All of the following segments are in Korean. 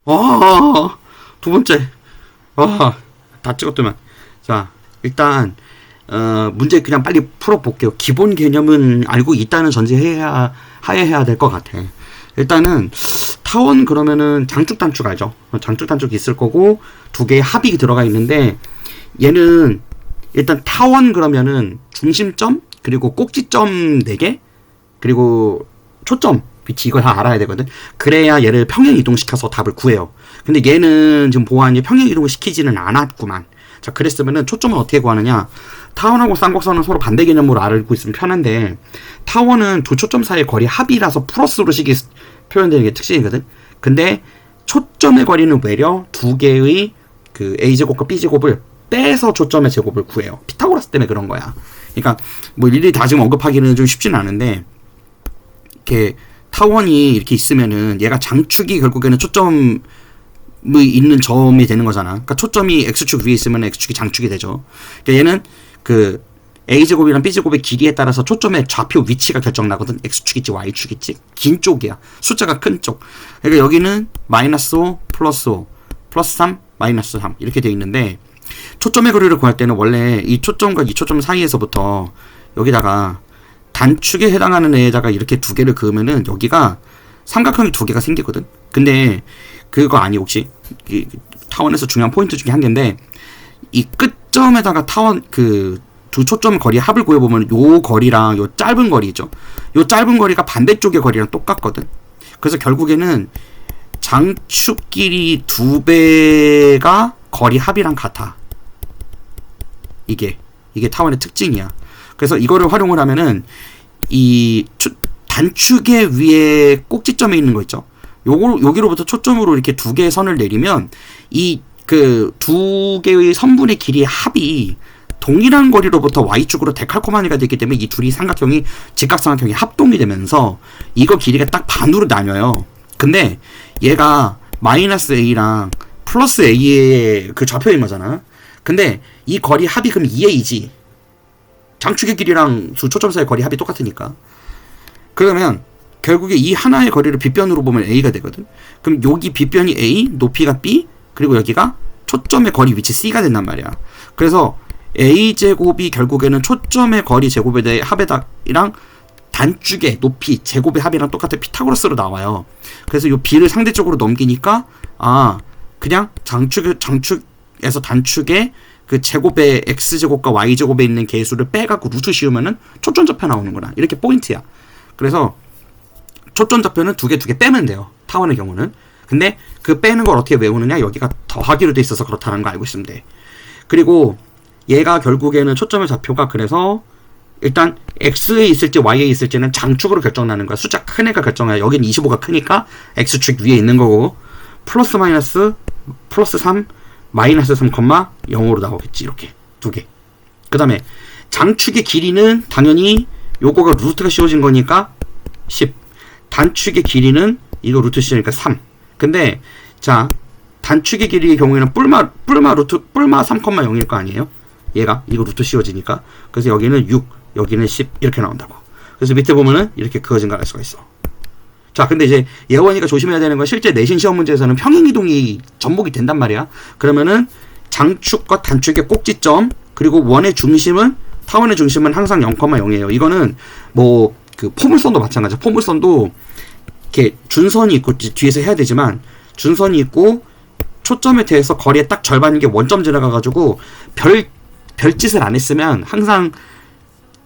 두 번째. 다 찍었더만. 자, 일단, 문제 그냥 빨리 풀어볼게요. 기본 개념은 알고 있다는 하에 해야 될 것 같아. 일단은, 타원 그러면은 장축단축 알죠? 장축단축 있을 거고, 두 개의 합이 들어가 있는데, 얘는, 일단 타원 그러면은 중심점, 그리고 꼭지점 4개, 그리고 초점, 위치 이걸 다 알아야 되거든. 그래야 얘를 평행 이동시켜서 답을 구해요. 근데 얘는 지금 보아하니 평행 이동을 시키지는 않았구만. 자, 그랬으면은 초점을 어떻게 구하느냐. 타원하고 쌍곡선은 서로 반대 개념으로 알고 있으면 편한데, 타원은 두 초점 사이의 거리 합이라서 플러스로 식이 표현되는 게 특징이거든. 근데 초점의 거리는 외려 두 개의 그 a제곱과 b제곱을 빼서 초점의 제곱을 구해요. 피타고라스 때문에 그런 거야. 그러니까 뭐 일일이 다 지금 언급하기는 좀 쉽지는 않은데, 이렇게 타원이 이렇게 있으면은 얘가 장축이 결국에는 초점이 있는 점이 되는 거잖아. 그러니까 초점이 x축 위에 있으면 x축이 장축이 되죠. 그러니까 얘는 그 a제곱이랑 b제곱의 길이에 따라서 초점의 좌표 위치가 결정나거든. x축이지 y축이지. 긴 쪽이야. 숫자가 큰 쪽. 그러니까 여기는 마이너스 5 플러스 5 플러스 3 마이너스 3 이렇게 돼 있는데, 초점의 거리를 구할 때는 원래 이 초점과 이 초점 사이에서부터 여기다가 단축에 해당하는 애에다가 이렇게 두 개를 그으면은 여기가 삼각형이 두 개가 생기거든. 근데 그거 아니 혹시 이 타원에서 중요한 포인트 중에 한 개인데, 이 끝점에다가 타원 그 두 초점 거리 합을 구해보면 요 거리랑 요 짧은 거리 있죠. 요 짧은 거리가 반대쪽의 거리랑 똑같거든. 그래서 결국에는 장축 길이 2배가 거리 합이랑 같아. 이게 타원의 특징이야. 그래서 이거를 활용을 하면은 이 단축의 위에 꼭지점에 있는 거 있죠. 여기로부터 초점으로 이렇게 두 개의 선을 내리면 이 그 두 개의 선분의 길이의 합이 동일한 거리로부터 y축으로 데칼코마니가 되기 때문에 이 둘이 삼각형이 직각삼각형이 합동이 되면서 이거 길이가 딱 반으로 나뉘어요. 근데 얘가 마이너스 a랑 플러스 a의 그 좌표인 거잖아. 근데 이 거리 합이 그럼 2a지. 장축의 길이랑 두 초점 사이의 거리 합이 똑같으니까. 그러면 결국에 이 하나의 거리를 빗변으로 보면 a가 되거든. 그럼 여기 빗변이 a, 높이가 b, 그리고 여기가 초점의 거리 위치 c가 된단 말이야. 그래서 a제곱이 결국에는 초점의 거리 제곱에 대해 합이랑 단축의 높이 제곱의 합이랑 똑같은 피타고라스로 나와요. 그래서 이 b를 상대적으로 넘기니까 그냥 장축에서 단축의 그 제곱의 x제곱과 y제곱에 있는 개수를 빼갖고 루트 씌우면은 초점 좌표 나오는구나. 이렇게 포인트야. 그래서 초점 좌표는 두 개 빼면 돼요. 타원의 경우는. 근데 그 빼는 걸 어떻게 외우느냐? 여기가 더하기로 돼 있어서 그렇다는 거 알고 있으면 돼. 그리고 얘가 결국에는 초점의 좌표가 그래서 일단 x에 있을지 y에 있을지는 장축으로 결정나는 거야. 숫자 큰 애가 결정해. 여기는 25가 크니까 x축 위에 있는 거고, 플러스 마이너스 플러스 3 마이너스 3,0으로 나오겠지. 이렇게 두 개. 그 다음에 장축의 길이는 당연히 요거가 루트가 씌워진 거니까 10. 단축의 길이는 이거 루트 씌우니까 3. 근데 자, 단축의 길이의 경우에는 뿔마 3,0일 거 아니에요? 얘가 이거 루트 씌워지니까. 그래서 여기는 6, 여기는 10 이렇게 나온다고. 그래서 밑에 보면은 이렇게 그어진 걸 알 수가 있어. 자, 근데 이제 예원이가 조심해야 되는 건 실제 내신 시험 문제에서는 평행이동이 접목이 된단 말이야. 그러면은 장축과 단축의 꼭지점, 그리고 타원의 중심은 항상 0,0이에요. 이거는 뭐 그 포물선도 마찬가지야. 포물선도 이렇게 준선이 있고 뒤에서 해야 되지만, 준선이 있고 초점에 대해서 거리의 딱 절반인 게 원점 지나가가지고 별짓을 안 했으면 항상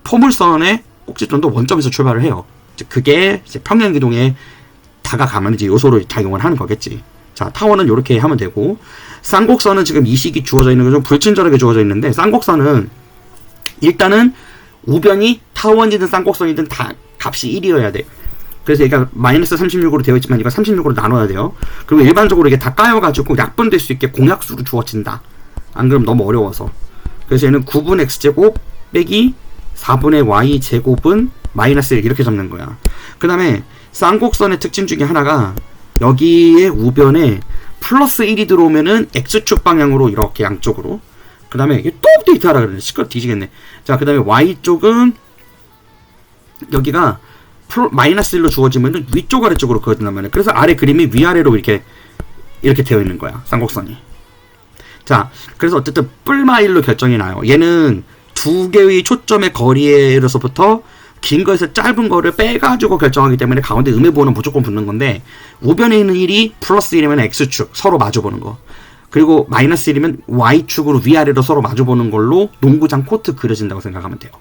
포물선의 꼭지점도 원점에서 출발을 해요. 그게 이제 평행이동에 다가가면 이제 요소를 다 이용을 하는 거겠지. 자, 타원은 이렇게 하면 되고, 쌍곡선은 지금 이 식이 주어져 있는 게 좀 불친절하게 주어져 있는데, 쌍곡선은 일단은 우변이 타원이든 쌍곡선이든 다 값이 1이어야 돼. 그래서 얘가 마이너스 36으로 되어 있지만 이거 36으로 나눠야 돼요. 그리고 일반적으로 이게 다 까여가지고 약분될 수 있게 공약수로 주어진다. 안 그러면 너무 어려워서. 그래서 얘는 9분 x제곱 빼기 4분의 y제곱은 마이너스 1 이렇게 잡는 거야. 그 다음에 쌍곡선의 특징 중에 하나가 여기에 우변에 플러스 1이 들어오면은 x축 방향으로 이렇게 양쪽으로. 그 다음에 이게 또 업데이트 하라 그러네. 시끄러 뒤지겠네. 자, 그 다음에 y쪽은 여기가 마이너스 1로 주어지면은 위쪽 아래쪽으로 그어진단 말이야. 그래서 아래 그림이 위아래로 이렇게 이렇게 되어 있는 거야. 쌍곡선이. 자, 그래서 어쨌든 뿔마일로 결정이 나요. 얘는 두 개의 초점의 거리에서부터 긴 거에서 짧은 거를 빼가지고 결정하기 때문에 가운데 음의 부호는 무조건 붙는 건데, 우변에 있는 1이 플러스 1이면 X축 서로 마주보는 거, 그리고 마이너스 1이면 Y축으로 위아래로 서로 마주보는 걸로 농구장 코트 그려진다고 생각하면 돼요.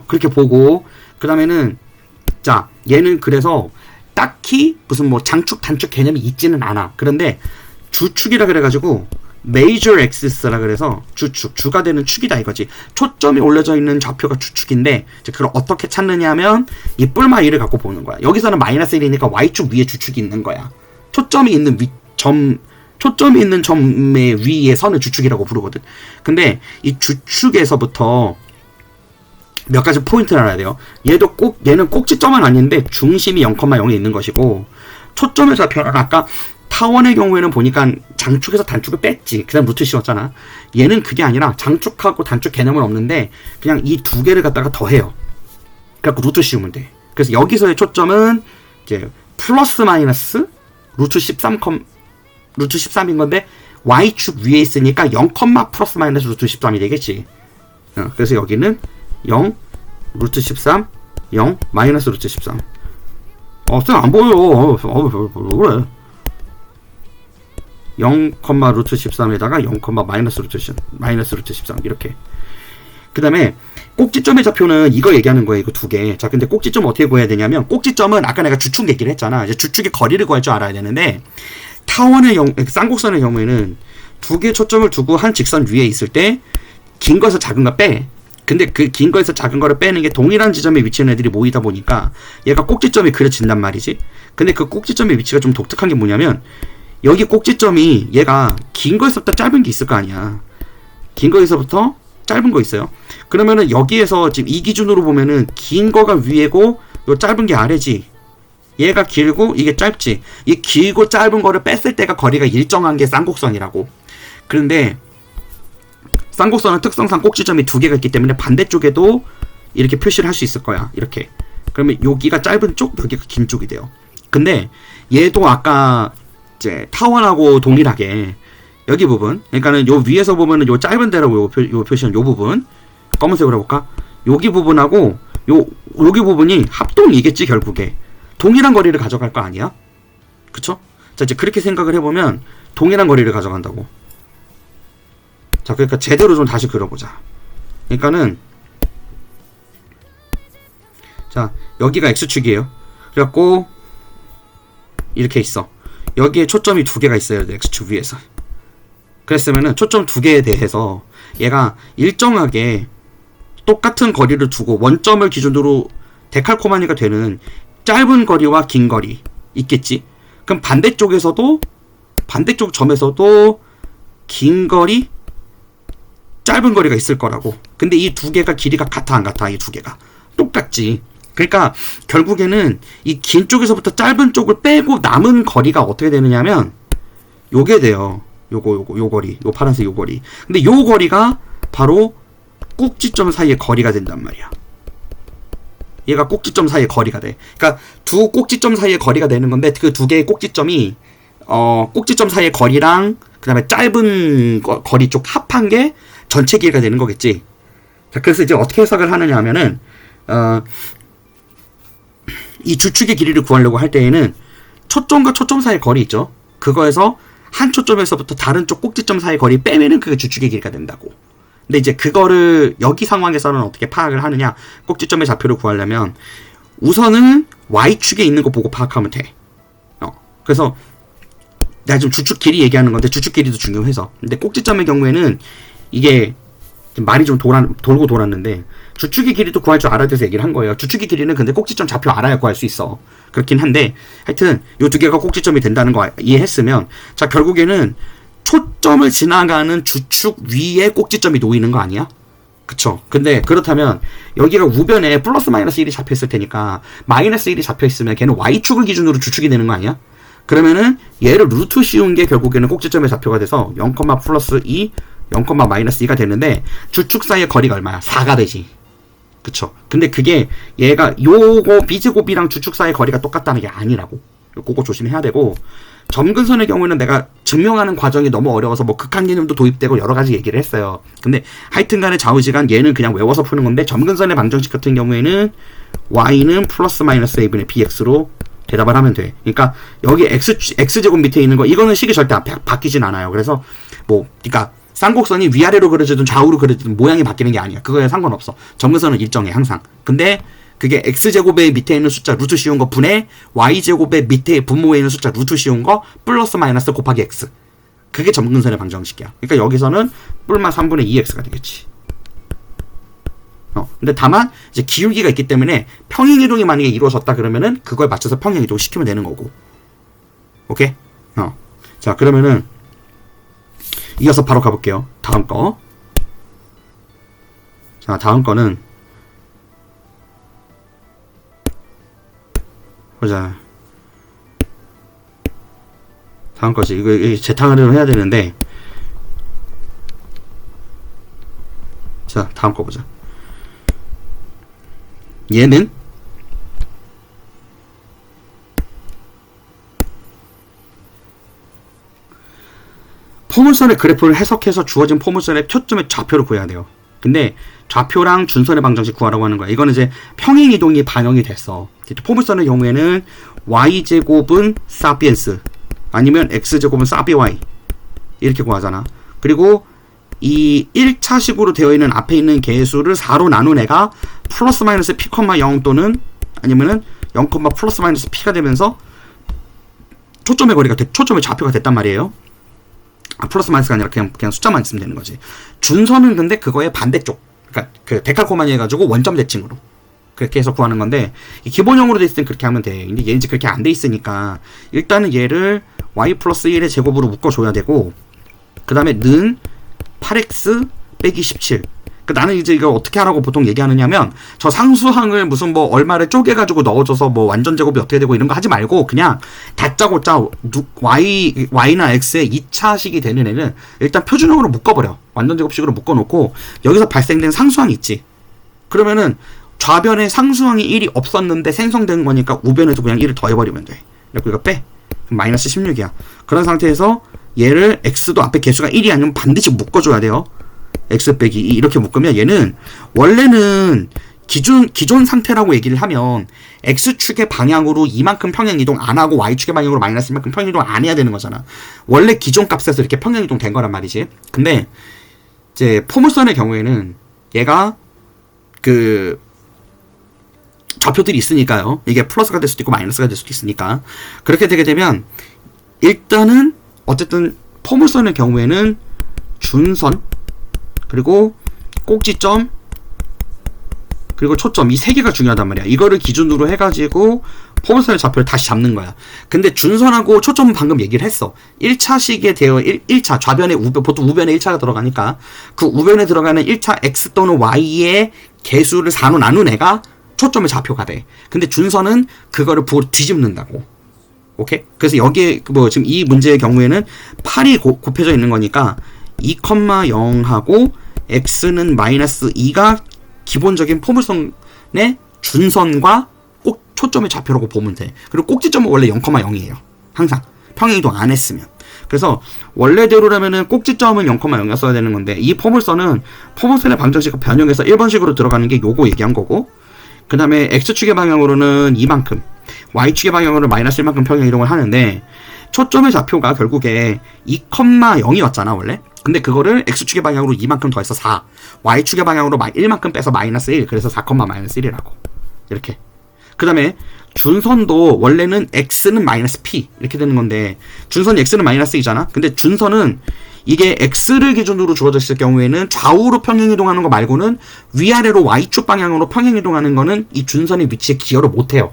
그렇게 보고, 그 다음에는 자, 얘는 그래서 딱히 무슨 뭐 장축 단축 개념이 있지는 않아. 그런데 주축이라 그래가지고 메이저 엑시스라 그래서 주축, 주가 되는 축이다 이거지. 초점이 올려져 있는 좌표가 주축인데, 그걸 어떻게 찾느냐 하면 이 뿔마 1을 갖고 보는 거야. 여기서는 마이너스 1이니까 Y축 위에 주축이 있는 거야. 초점이 있는 초점이 있는 점의 위에 선을 주축이라고 부르거든. 근데 이 주축에서부터 몇 가지 포인트를 알아야 돼요. 얘는 꼭지점은 아닌데 중심이 0,0에 있는 것이고, 초점의 좌표는 아까 타원의 경우에는 보니까 장축에서 단축을 뺐지. 그 다음 루트 씌웠잖아. 얘는 그게 아니라 장축하고 단축 개념은 없는데 그냥 이 두 개를 갖다가 더해요. 그래갖고 루트 씌우면 돼. 그래서 여기서의 초점은 이제 플러스 마이너스 루트 13인 건데 Y축 위에 있으니까 0, 플러스 마이너스 루트 13이 되겠지. 그래서 여기는 0, 루트 13, 0, 마이너스 루트 13. 쌤 안 보여. 그래. 0, 루트 13에다가 0, 마이너스 루트 13 이렇게. 그 다음에 꼭지점의 좌표는 이거 얘기하는 거예요. 이거 두 개. 자, 근데 꼭지점 어떻게 구해야 되냐면, 꼭지점은 아까 내가 주축 얘기를 했잖아. 이제 주축의 거리를 구할 줄 알아야 되는데, 쌍곡선의 경우에는 두 개의 초점을 두고 한 직선 위에 있을 때 긴 거에서 작은 거 빼. 근데 그 긴 거에서 작은 거를 빼는 게 동일한 지점에 위치하는 애들이 모이다 보니까 얘가 꼭지점이 그려진단 말이지. 근데 그 꼭지점의 위치가 좀 독특한 게 뭐냐면, 여기 꼭지점이 얘가 긴 거에서부터 짧은 게 있을 거 아니야. 긴 거에서부터 짧은 거 있어요. 그러면은 여기에서 지금 이 기준으로 보면은 긴 거가 위에고 요 짧은 게 아래지. 얘가 길고 이게 짧지. 이 길고 짧은 거를 뺐을 때가 거리가 일정한 게 쌍곡선이라고. 그런데 쌍곡선은 특성상 꼭지점이 두 개가 있기 때문에 반대쪽에도 이렇게 표시를 할 수 있을 거야. 이렇게. 그러면 여기가 짧은 쪽, 여기가 긴 쪽이 돼요. 근데 얘도 아까 이제 타원하고 동일하게 여기 부분, 그러니까는 요 위에서 보면은 요 짧은 데라고 요 표시한 요 부분, 검은색으로 해볼까? 여기 부분하고 여기 부분이 합동이겠지. 결국에 동일한 거리를 가져갈 거 아니야? 그쵸? 자, 이제 그렇게 생각을 해보면 동일한 거리를 가져간다고. 자, 그러니까 제대로 좀 다시 그려보자. 그러니까는 자, 여기가 X축이에요. 그래갖고 이렇게 있어. 여기에 초점이 두 개가 있어야 돼. X축 위에서. 그랬으면은 초점 두 개에 대해서 얘가 일정하게 똑같은 거리를 두고 원점을 기준으로 데칼코마니가 되는 짧은 거리와 긴 거리 있겠지. 그럼 반대쪽 점에서도 긴 거리, 짧은 거리가 있을 거라고. 근데 이 두 개가 길이가 같아 안 같아? 이 두 개가 똑같지. 그러니까 결국에는 이 긴 쪽에서부터 짧은 쪽을 빼고 남은 거리가 어떻게 되느냐면 요게 돼요. 요 거리, 요 파란색 요 거리. 근데 요 거리가 바로 꼭지점 사이의 거리가 된단 말이야. 얘가 꼭지점 사이의 거리가 돼. 그러니까 두 꼭지점 사이의 거리가 되는 건데, 그 두 개의 꼭지점이 꼭지점 사이의 거리랑 그 다음에 짧은 거리 쪽 합한 게 전체 길이가 되는 거겠지. 자, 그래서 이제 어떻게 해석을 하느냐 하면은 이 주축의 길이를 구하려고 할 때에는 초점과 초점 사이의 거리 있죠. 그거에서 한 초점에서부터 다른 쪽 꼭지점 사이의 거리 빼면은 그게 주축의 길이가 된다고. 근데 이제 그거를 여기 상황에서는 어떻게 파악을 하느냐, 꼭지점의 좌표를 구하려면 우선은 Y축에 있는 거 보고 파악하면 돼. 그래서 내가 지금 주축 길이 얘기하는 건데 주축 길이도 중요해서. 근데 꼭지점의 경우에는 이게 말이 좀 돌고 돌았는데 주축의 길이도 구할 줄 알아야 돼서 얘기를 한 거예요. 주축의 길이는 근데 꼭지점 좌표 알아야 구할 수 있어. 그렇긴 한데 하여튼 요 두 개가 꼭지점이 된다는 거 이해했으면, 자, 결국에는 초점을 지나가는 주축 위에 꼭지점이 놓이는 거 아니야? 그쵸? 근데 그렇다면 여기가 우변에 플러스 마이너스 1이 잡혀있을 테니까 마이너스 1이 잡혀있으면 걔는 Y축을 기준으로 주축이 되는 거 아니야? 그러면은 얘를 루트 씌운 게 결국에는 꼭지점의 좌표가 돼서 0, 플러스 2, 0, 마이너스 2가 되는데 주축 사이의 거리가 얼마야? 4가 되지. 그쵸? 근데 그게 얘가 요거 B제곱이랑 주축 사이의 거리가 똑같다는 게 아니라고. 그거 조심해야 되고, 점근선의 경우에는 내가 증명하는 과정이 너무 어려워서 뭐 극한 개념도 도입되고 여러 가지 얘기를 했어요. 근데 하여튼간에 좌우지간 얘는 그냥 외워서 푸는 건데, 점근선의 방정식 같은 경우에는 y는 플러스 마이너스 a분의 bx로 대답을 하면 돼. 그러니까 여기 x제곱 밑에 있는 거, 이거는 식이 절대 바뀌진 않아요. 그래서 뭐 그러니까 쌍곡선이 위아래로 그려지든 좌우로 그려지든 모양이 바뀌는 게 아니야. 그거에 상관없어. 점근선은 일정해 항상. 근데 그게 x제곱의 밑에 있는 숫자 루트 씌운 거 분의 y제곱의 밑에 분모에 있는 숫자 루트 씌운 거 플러스 마이너스 곱하기 x. 그게 점근선의 방정식이야. 그러니까 여기서는 뿔마 3분의 2x가 되겠지. 근데 다만 이제 기울기가 있기 때문에 평행이동이 만약에 이루어졌다 그러면은 그걸 맞춰서 평행이동 시키면 되는 거고. 오케이? 자, 그러면은 이어서 바로 가볼게요. 다음 거. 자, 다음 거는 보자. 다음 거지. 이거 재탕을 해야 되는데. 자, 다음 거 보자. 얘는 포물선의 그래프를 해석해서 주어진 포물선의 표점의 좌표를 구해야 돼요. 근데 좌표랑 준선의 방정식 구하라고 하는 거야. 이거는 이제 평행이동이 반영이 됐어. 포물선의 경우에는 y제곱은 사피엔스 아니면 x제곱은 사비y 이렇게 구하잖아. 그리고 이 1차식으로 되어 있는 앞에 있는 개수를 4로 나눈 애가 플러스 마이너스 p, 0 또는 아니면은 0, 플러스 마이너스 p가 되면서 초점의 거리가 초점의 좌표가 됐단 말이에요. 플러스 마이너스가 아니라 그냥 숫자만 있으면 되는 거지. 준선은 근데 그거의 반대쪽, 그러니까 그 데칼코마니 해가지고 원점 대칭으로 그렇게 해서 구하는 건데, 기본형으로 돼 있을 땐 그렇게 하면 돼. 근데 얘는 이제 그렇게 안 돼 있으니까 일단은 얘를 y 플러스 1의 제곱으로 묶어줘야 되고, 그 다음에 는 8x 빼기 17. 나는 이제 이걸 어떻게 하라고 보통 얘기하느냐면, 저 상수항을 무슨 뭐 얼마를 쪼개가지고 넣어줘서 뭐 완전 제곱이 어떻게 되고 이런 거 하지 말고, 그냥 다짜고짜 y나 x의 2차식이 되는 애는 일단 표준형으로 묶어버려. 완전 제곱식으로 묶어놓고, 여기서 발생된 상수항이 있지. 그러면은 좌변에 상수항이 1이 없었는데 생성된 거니까 우변에도 그냥 1을 더해버리면 돼. 그리고 이거 빼. 그럼 마이너스 16이야. 그런 상태에서 얘를 x도 앞에 개수가 1이 아니면 반드시 묶어줘야 돼요. x 빼기 2 이렇게 묶으면 얘는 원래는 기존 상태라고 얘기를 하면 x축의 방향으로 이만큼 평행이동 안 하고 y축의 방향으로 마이너스 이만큼 평행이동 안 해야 되는 거잖아. 원래 기존 값에서 이렇게 평행이동 된 거란 말이지. 근데 이제 포물선의 경우에는 얘가 그 좌표들이 있으니까요. 이게 플러스가 될 수도 있고 마이너스가 될 수도 있으니까. 그렇게 되게 되면 일단은 어쨌든 포물선의 경우에는 준선 그리고 꼭지점 그리고 초점 이 세 개가 중요하단 말이야. 이거를 기준으로 해가지고 포물선의 좌표를 다시 잡는 거야. 근데 준선하고 초점은 방금 얘기를 했어. 1차식에 되어 1차 좌변에 보통 우변에 1차가 들어가니까 그 우변에 들어가는 1차 x 또는 y의 개수를 4로 나눈 애가 초점의 좌표가 돼. 근데 준선은 그거를 뒤집는다고. 오케이? 그래서 여기에 뭐 지금 이 문제의 경우에는 8이 곱해져 있는 거니까 2,0하고 x는 마이너스 2가 기본적인 포물선의 준선과 꼭 초점의 좌표라고 보면 돼. 그리고 꼭지점은 원래 0,0이에요. 항상 평행이동 안 했으면. 그래서 원래대로라면은 꼭지점은 0,0이었어야 되는 건데, 이 포물선의 방정식을 변형해서 1번식으로 들어가는 게 요거 얘기한 거고, 그 다음에 x축의 방향으로는 이만큼, y축의 방향으로 마이너스 1만큼 평행이동을 하는데, 초점의 좌표가 결국에 2,0이었잖아 원래. 근데 그거를 x축의 방향으로 2만큼 더해서 4, y축의 방향으로 1만큼 빼서 마이너스 1, 그래서 4, 마이너스 1이라고. 이렇게. 그 다음에 준선도 원래는 x는 마이너스 p 이렇게 되는 건데, 준선이 x는 마이너스 2잖아. 근데 준선은 이게 x를 기준으로 주어졌을 경우에는 좌우로 평행이동하는 거 말고는 위아래로 y축 방향으로 평행이동하는 거는 이 준선의 위치에 기여를 못해요.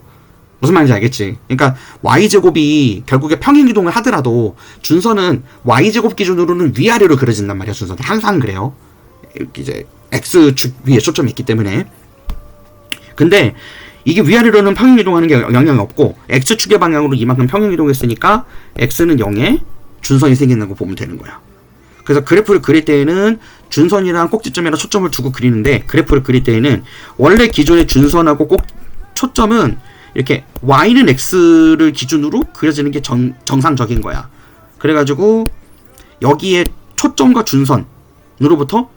무슨 말인지 알겠지? 그러니까 y제곱이 결국에 평행이동을 하더라도 준선은 y제곱 기준으로는 위아래로 그려진단 말이야. 준선이 항상 그래요. 이제 x축 위에 초점이 있기 때문에. 근데 이게 위아래로는 평행이동하는 게 영향이 없고 x축의 방향으로 이만큼 평행이동했으니까 x는 0에 준선이 생긴다고 보면 되는 거야. 그래서 그래프를 그릴 때에는 준선이랑 꼭지점이랑 초점을 두고 그리는데, 그래프를 그릴 때에는 원래 기존의 준선하고 초점은 이렇게 y는 x를 기준으로 그려지는 게 정상적인 거야. 그래가지고 여기에 초점과 준선으로부터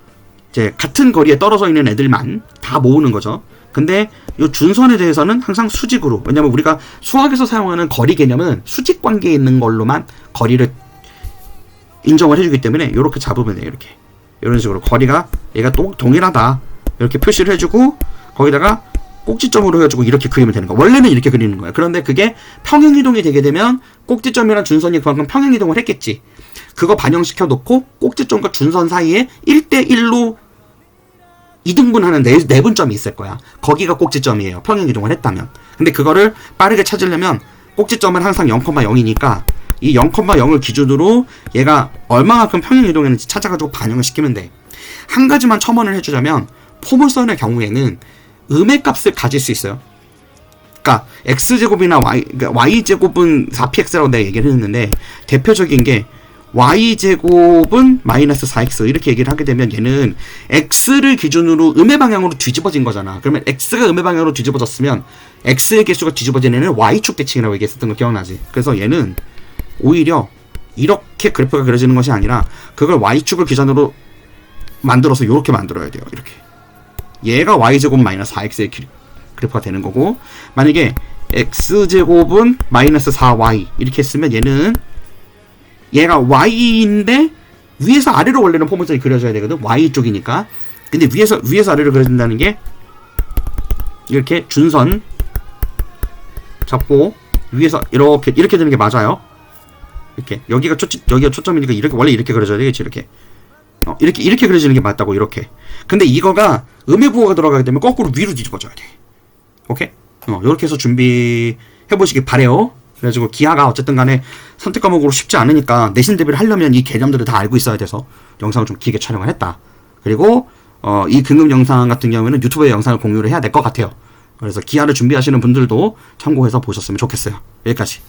이제 같은 거리에 떨어져 있는 애들만 다 모으는 거죠. 근데 이 준선에 대해서는 항상 수직으로, 왜냐면 우리가 수학에서 사용하는 거리 개념은 수직 관계에 있는 걸로만 거리를 인정을 해주기 때문에 이렇게 잡으면 돼요. 이렇게 이런 식으로 거리가 얘가 또 동일하다 이렇게 표시를 해주고 거기다가 꼭지점으로 해가지고 이렇게 그리면 되는 거야. 원래는 이렇게 그리는 거야. 그런데 그게 평행이동이 되게 되면 꼭지점이랑 준선이 그만큼 평행이동을 했겠지. 그거 반영시켜 놓고 꼭지점과 준선 사이에 1대1로 이등분하는 내분점이 있을 거야. 거기가 꼭지점이에요. 평행이동을 했다면. 근데 그거를 빠르게 찾으려면 꼭지점은 항상 0,0이니까 이 0,0을 기준으로 얘가 얼마만큼 평행이동했는지 찾아가지고 반영을 시키면 돼. 한 가지만 첨언을 해주자면 포물선의 경우에는 음의 값을 가질 수 있어요. 그러니까 x제곱이나 그러니까 y제곱은 4px라고 내가 얘기를 했는데 대표적인 게 y제곱은 마이너스 4x 이렇게 얘기를 하게 되면 얘는 x를 기준으로 음의 방향으로 뒤집어진 거잖아. 그러면 x가 음의 방향으로 뒤집어졌으면 x의 개수가 뒤집어진 애는 y축 대칭이라고 얘기했었던 거 기억나지? 그래서 얘는 오히려 이렇게 그래프가 그려지는 것이 아니라 그걸 y축을 기준으로 만들어서 이렇게 만들어야 돼요. 이렇게 얘가 y제곱 마이너스 4x의 그래프가 되는 거고, 만약에 x제곱은 마이너스 4y 이렇게 했으면 얘가 y인데 위에서 아래로 원래는 포물선이 그려져야 되거든. y 쪽이니까. 근데 위에서 아래로 그려진다는 게 이렇게 준선 잡고 위에서 이렇게 되는 게 맞아요. 이렇게 여기가 초점이니까 이렇게 원래 이렇게 그려져야 되겠지. 이렇게 그려지는 게 맞다고. 이렇게. 근데 이거가 음의 부호가 들어가게 되면 거꾸로 위로 뒤집어져야 돼. 오케이? 이렇게 해서 준비해 보시기 바래요. 그래가지고 기하가 어쨌든 간에 선택 과목으로 쉽지 않으니까 내신 대비를 하려면 이 개념들을 다 알고 있어야 돼서 영상을 좀 길게 촬영을 했다. 그리고 이 등급 영상 같은 경우에는 유튜브에 영상을 공유를 해야 될 것 같아요. 그래서 기하를 준비하시는 분들도 참고해서 보셨으면 좋겠어요. 여기까지.